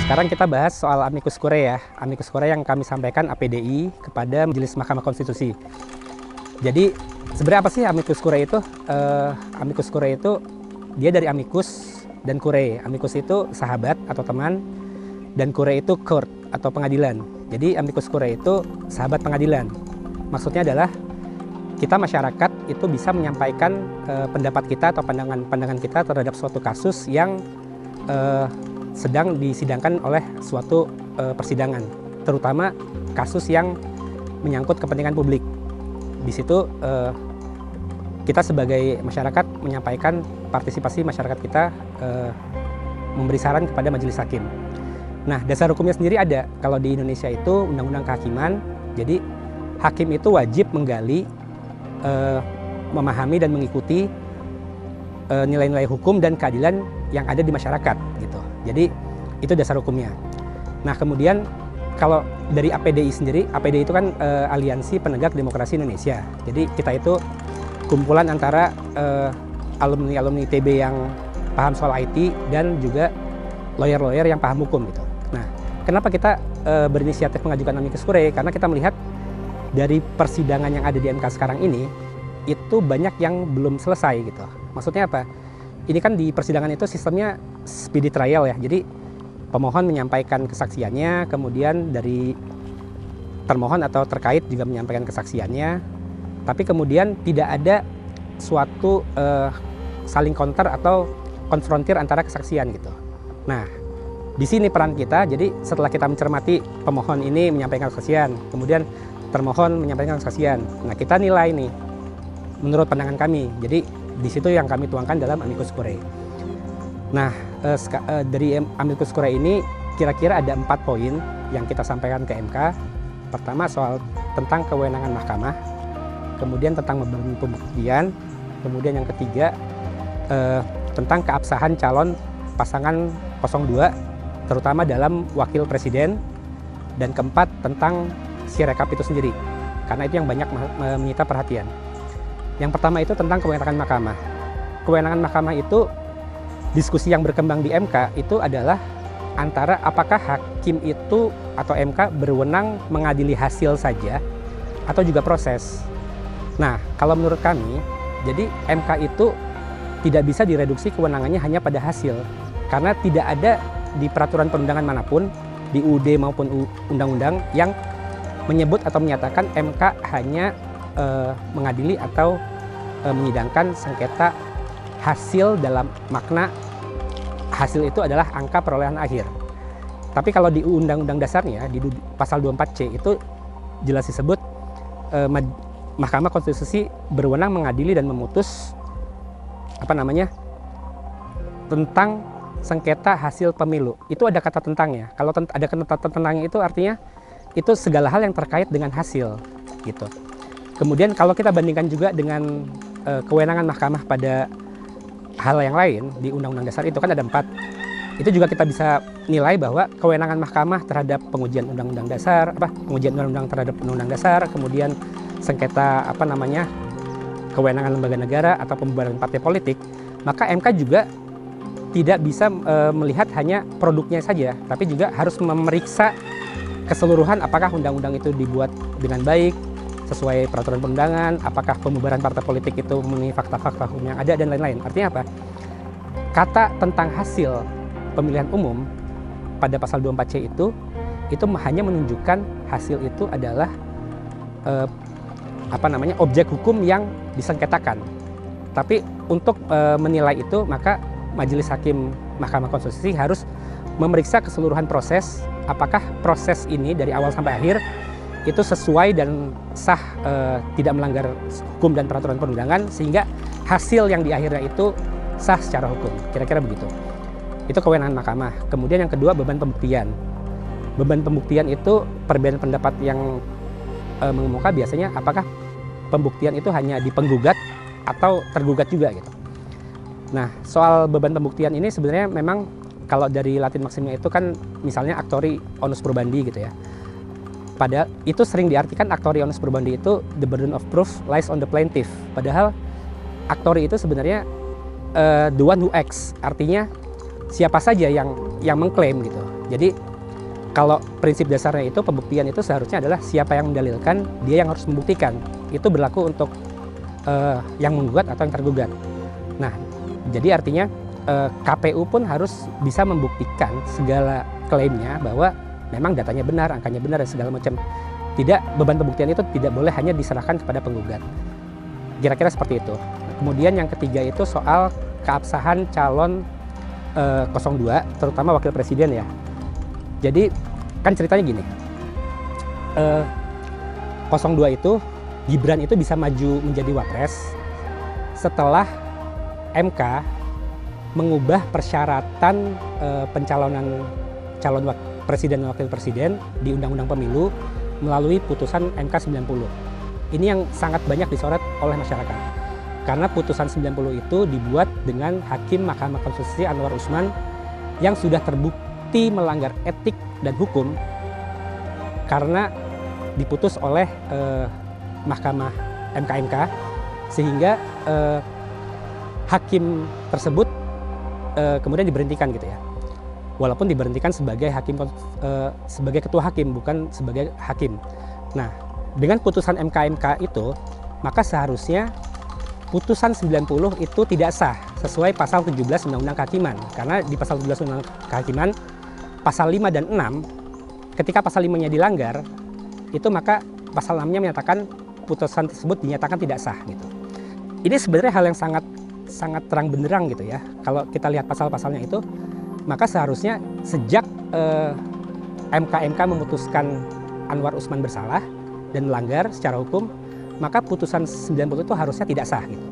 Sekarang kita bahas soal amicus curiae ya. Amicus curiae yang kami sampaikan APDI kepada Majelis Mahkamah Konstitusi. Jadi sebenarnya apa sih amicus curiae itu? Amicus curiae itu dia dari amicus dan curiae. Amicus itu sahabat atau teman, dan curiae itu court atau pengadilan. Jadi amicus curiae itu sahabat pengadilan. Maksudnya adalah kita masyarakat itu bisa menyampaikan pendapat kita atau pandangan kita terhadap suatu kasus yang sedang disidangkan oleh suatu persidangan, terutama kasus yang menyangkut kepentingan publik. Di situ kita sebagai masyarakat menyampaikan partisipasi masyarakat kita, memberi saran kepada majelis hakim. Nah, dasar hukumnya sendiri ada. Kalau di Indonesia itu Undang-Undang Kehakiman, jadi hakim itu wajib menggali, memahami dan mengikuti nilai-nilai hukum dan keadilan yang ada di masyarakat gitu. Jadi itu dasar hukumnya. Nah, kemudian kalau dari APDI sendiri, APDI itu kan Aliansi Penegak Demokrasi Indonesia. Jadi kita itu kumpulan antara alumni-alumni ITB yang paham soal IT dan juga lawyer-lawyer yang paham hukum gitu. Nah, kenapa kita berinisiatif mengajukan amicus curiae? Karena kita melihat dari persidangan yang ada di MK sekarang ini itu banyak yang belum selesai gitu. Maksudnya apa? Ini kan di persidangan itu sistemnya speedy trial ya. Jadi pemohon menyampaikan kesaksiannya, kemudian dari termohon atau terkait juga menyampaikan kesaksiannya. Tapi kemudian tidak ada suatu saling counter atau konfrontir antara kesaksian gitu. Nah, di sini peran kita. Jadi setelah kita mencermati pemohon ini menyampaikan kesaksian, kemudian termohon menyampaikan kesaksian. Nah, kita nilai nih menurut pandangan kami. Jadi di situ yang kami tuangkan dalam amicus curiae. Nah, dari amicus curiae ini kira-kira ada 4 poin yang kita sampaikan ke MK. Pertama soal tentang kewenangan mahkamah, kemudian tentang beban pembuktian, kemudian yang ketiga tentang keabsahan calon pasangan 02 terutama dalam wakil presiden, dan keempat tentang sirekap itu sendiri karena itu yang banyak menyita perhatian. Yang pertama itu tentang kewenangan mahkamah. Kewenangan mahkamah itu diskusi yang berkembang di MK itu adalah antara apakah hakim itu atau MK berwenang mengadili hasil saja atau juga proses. Nah, kalau menurut kami, jadi MK itu tidak bisa direduksi kewenangannya hanya pada hasil, karena tidak ada di peraturan perundangan manapun, di UUD maupun undang-undang yang menyebut atau menyatakan MK hanya mengadili atau menyidangkan sengketa hasil dalam makna hasil itu adalah angka perolehan akhir. Tapi kalau di undang-undang dasarnya di pasal 24C itu jelas disebut Mahkamah Konstitusi berwenang mengadili dan memutus tentang sengketa hasil pemilu. Itu ada kata tentangnya. Kalau ada kata tentangnya itu artinya itu segala hal yang terkait dengan hasil gitu. Kemudian kalau kita bandingkan juga dengan kewenangan mahkamah pada hal yang lain di Undang-Undang Dasar itu kan ada 4. Itu juga kita bisa nilai bahwa kewenangan mahkamah terhadap pengujian Undang-Undang Dasar, pengujian Undang-Undang terhadap Undang-Undang Dasar, kemudian sengketa kewenangan lembaga negara atau pembubaran partai politik, maka MK juga tidak bisa melihat hanya produknya saja, tapi juga harus memeriksa keseluruhan apakah undang-undang itu dibuat dengan baik, sesuai peraturan perundangan, apakah pembubaran partai politik itu memenuhi fakta-fakta hukum yang ada, dan lain-lain. Artinya apa? Kata tentang hasil pemilihan umum pada pasal 24C itu hanya menunjukkan hasil itu adalah objek hukum yang disengketakan. Tapi untuk menilai itu, maka Majelis Hakim Mahkamah Konstitusi harus memeriksa keseluruhan proses, apakah proses ini dari awal sampai akhir itu sesuai dan sah, tidak melanggar hukum dan peraturan perundangan, sehingga hasil yang di akhirnya itu sah secara hukum. Kira-kira begitu. Itu kewenangan mahkamah. Kemudian yang kedua, beban pembuktian. Beban pembuktian itu perbedaan pendapat yang mengemuka biasanya apakah pembuktian itu hanya di penggugat atau tergugat juga gitu. Nah, soal beban pembuktian ini sebenarnya memang kalau dari Latin maksimnya itu kan misalnya actori onus probandi gitu ya. Padahal itu sering diartikan actori onus probandi itu the burden of proof lies on the plaintiff. Padahal actori itu sebenarnya the one who acts, artinya siapa saja yang mengklaim gitu. Jadi kalau prinsip dasarnya itu pembuktian itu seharusnya adalah siapa yang mendalilkan, dia yang harus membuktikan. Itu berlaku untuk yang menggugat atau yang tergugat. Nah, jadi artinya KPU pun harus bisa membuktikan segala klaimnya bahwa memang datanya benar, angkanya benar, dan segala macam. Tidak, beban pembuktian itu tidak boleh hanya diserahkan kepada penggugat. Kira-kira seperti itu. Kemudian yang ketiga itu soal keabsahan calon 02, terutama wakil presiden ya. Jadi kan ceritanya gini, 02 itu Gibran itu bisa maju menjadi wapres setelah MK mengubah persyaratan pencalonan calon presiden dan wakil presiden di Undang-Undang Pemilu melalui putusan MK 90. Ini yang sangat banyak disorot oleh masyarakat. Karena putusan 90 itu dibuat dengan Hakim Mahkamah Konstitusi Anwar Usman yang sudah terbukti melanggar etik dan hukum karena diputus oleh Mahkamah MK, sehingga hakim tersebut kemudian diberhentikan gitu ya. Walaupun diberhentikan sebagai hakim, sebagai ketua hakim, bukan sebagai hakim. Nah, dengan putusan MK itu, maka seharusnya putusan 90 itu tidak sah sesuai pasal 17 Undang-Undang Kehakiman. Karena di pasal 17 Undang-Undang Kehakiman, pasal 5 dan 6, ketika pasal 5-nya dilanggar, itu maka pasal 6-nya menyatakan putusan tersebut dinyatakan tidak sah gitu. Ini sebenarnya hal yang sangat terang benderang gitu ya. Kalau kita lihat pasal-pasalnya itu, maka seharusnya sejak MK memutuskan Anwar Usman bersalah dan melanggar secara hukum, maka putusan 90 itu harusnya tidak sah gitu.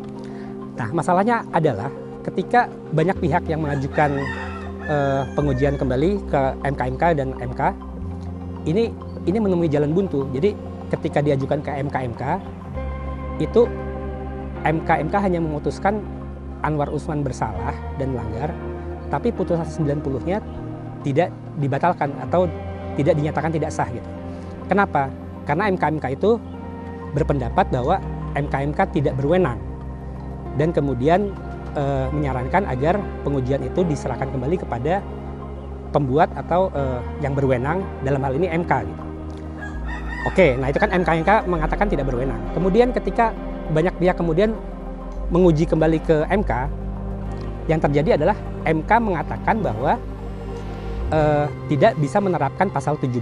Nah, masalahnya adalah ketika banyak pihak yang mengajukan pengujian kembali ke MK dan MK, ini menemui jalan buntu. Jadi ketika diajukan ke MK, itu MK hanya memutuskan Anwar Usman bersalah dan melanggar, tapi putusan 90-nya tidak dibatalkan atau tidak dinyatakan tidak sah gitu. Kenapa? Karena MK itu berpendapat bahwa MK tidak berwenang dan kemudian menyarankan agar pengujian itu diserahkan kembali kepada pembuat atau yang berwenang, dalam hal ini MK gitu. Oke, nah itu kan MK mengatakan tidak berwenang. Kemudian ketika banyak pihak kemudian menguji kembali ke MK, yang terjadi adalah MK mengatakan bahwa tidak bisa menerapkan pasal 17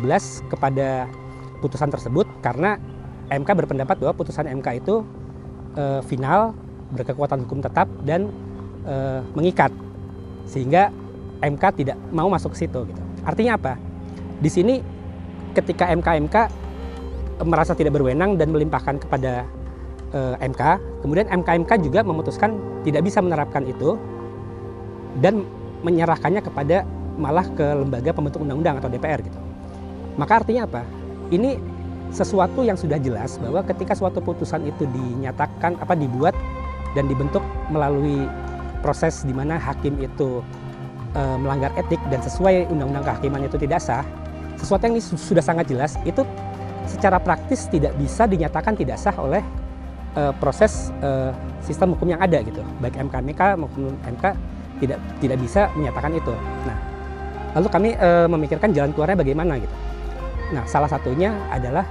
kepada putusan tersebut karena MK berpendapat bahwa putusan MK itu final, berkekuatan hukum tetap dan mengikat, sehingga MK tidak mau masuk ke situ gitu. Artinya apa? Di sini ketika MK merasa tidak berwenang dan melimpahkan kepada MK, kemudian MK juga memutuskan tidak bisa menerapkan itu dan menyerahkannya kepada malah ke lembaga pembentuk undang-undang atau DPR gitu. Maka artinya apa? Ini sesuatu yang sudah jelas bahwa ketika suatu putusan itu dinyatakan dibuat dan dibentuk melalui proses di mana hakim itu melanggar etik dan sesuai undang-undang kehakiman itu tidak sah, sesuatu yang ini sudah sangat jelas, itu secara praktis tidak bisa dinyatakan tidak sah oleh proses sistem hukum yang ada gitu. Baik MK maupun MK tidak bisa menyatakan itu. Nah, lalu kami memikirkan jalan keluarnya bagaimana gitu. Nah, salah satunya adalah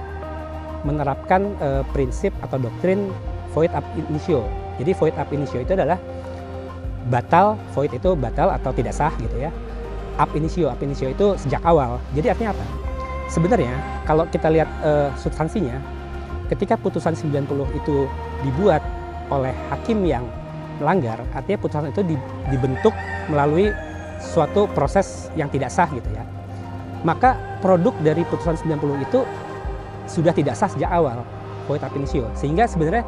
menerapkan prinsip atau doktrin void ab initio. Jadi void ab initio itu adalah void itu batal atau tidak sah gitu ya. Ab initio itu sejak awal. Jadi artinya apa? Sebenarnya kalau kita lihat substansinya, ketika putusan 90 itu dibuat oleh hakim yang melanggar, artinya putusan itu dibentuk melalui suatu proses yang tidak sah gitu ya. Maka produk dari putusan 90 itu sudah tidak sah sejak awal, void ab initio. Sehingga sebenarnya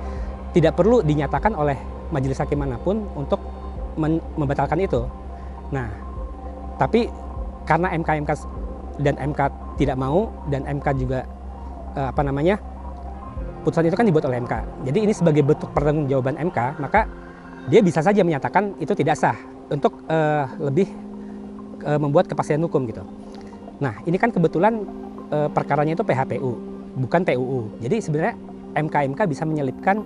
tidak perlu dinyatakan oleh majelis hakim manapun untuk membatalkan itu. Nah, tapi karena MK dan MK tidak mau, dan MK juga putusan itu kan dibuat oleh MK. Jadi ini sebagai bentuk pertanggungjawaban MK, maka dia bisa saja menyatakan itu tidak sah untuk lebih membuat kepastian hukum gitu. Nah, ini kan kebetulan perkaranya itu PHPU, bukan PUU. Jadi sebenarnya MK bisa menyelipkan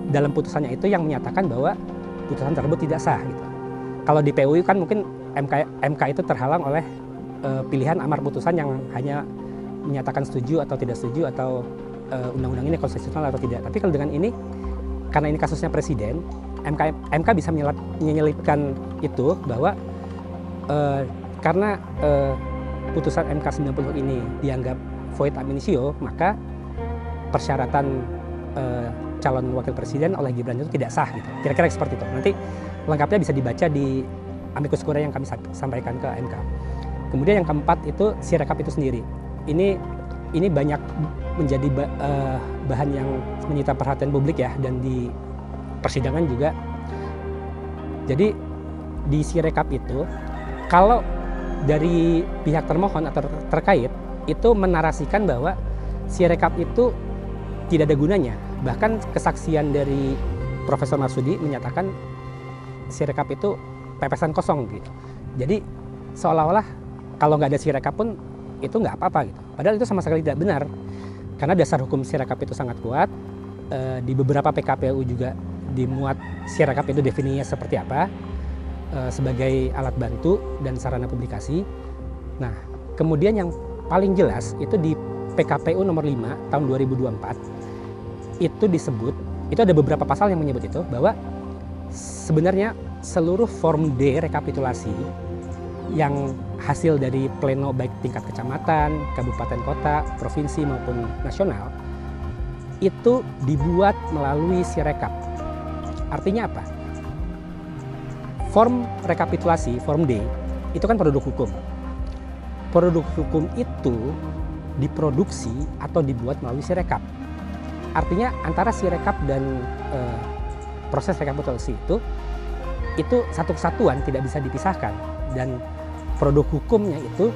dalam putusannya itu yang menyatakan bahwa putusan tersebut tidak sah gitu. Kalau di PUU kan mungkin MK itu terhalang oleh pilihan amar putusan yang hanya menyatakan setuju atau tidak setuju atau undang-undang ini konstitusional atau tidak. Tapi kalau dengan ini, karena ini kasusnya presiden, MK bisa menyelipkan itu bahwa karena putusan MK 90 ini dianggap void ab initio, maka persyaratan calon wakil presiden oleh Gibran itu tidak sah gitu. Kira-kira seperti itu. Nanti lengkapnya bisa dibaca di amicus curiae yang kami sampaikan ke MK. Kemudian yang keempat itu Sirekap itu sendiri. Ini banyak menjadi bahan yang menyita perhatian publik ya, dan di persidangan juga. Jadi di Sirekap itu, kalau dari pihak termohon atau terkait itu menarasikan bahwa Sirekap itu tidak ada gunanya. Bahkan kesaksian dari Profesor Marsudi menyatakan Sirekap itu pepesan kosong gitu. Jadi seolah-olah kalau nggak ada Sirekap pun itu nggak apa-apa gitu. Padahal itu sama sekali tidak benar. Karena dasar hukum Sirekap itu sangat kuat. Di beberapa PKPU juga dimuat Sirekap itu definisinya seperti apa, sebagai alat bantu dan sarana publikasi. Nah, kemudian yang paling jelas itu di PKPU nomor 5 tahun 2024 itu disebut, itu ada beberapa pasal yang menyebut itu, bahwa sebenarnya seluruh form D rekapitulasi yang hasil dari pleno baik tingkat kecamatan, kabupaten kota, provinsi maupun nasional itu dibuat melalui Sirekap. Artinya apa? Form rekapitulasi, form D, itu kan produk hukum. Produk hukum itu diproduksi atau dibuat melalui Sirekap. Artinya antara Sirekap dan proses rekapitulasi itu satu kesatuan, tidak bisa dipisahkan. Dan produk hukumnya itu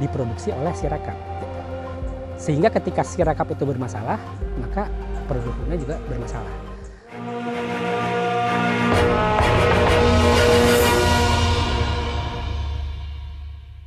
diproduksi oleh Sirekap. Sehingga ketika Sirekap itu bermasalah, maka produk hukumnya juga bermasalah.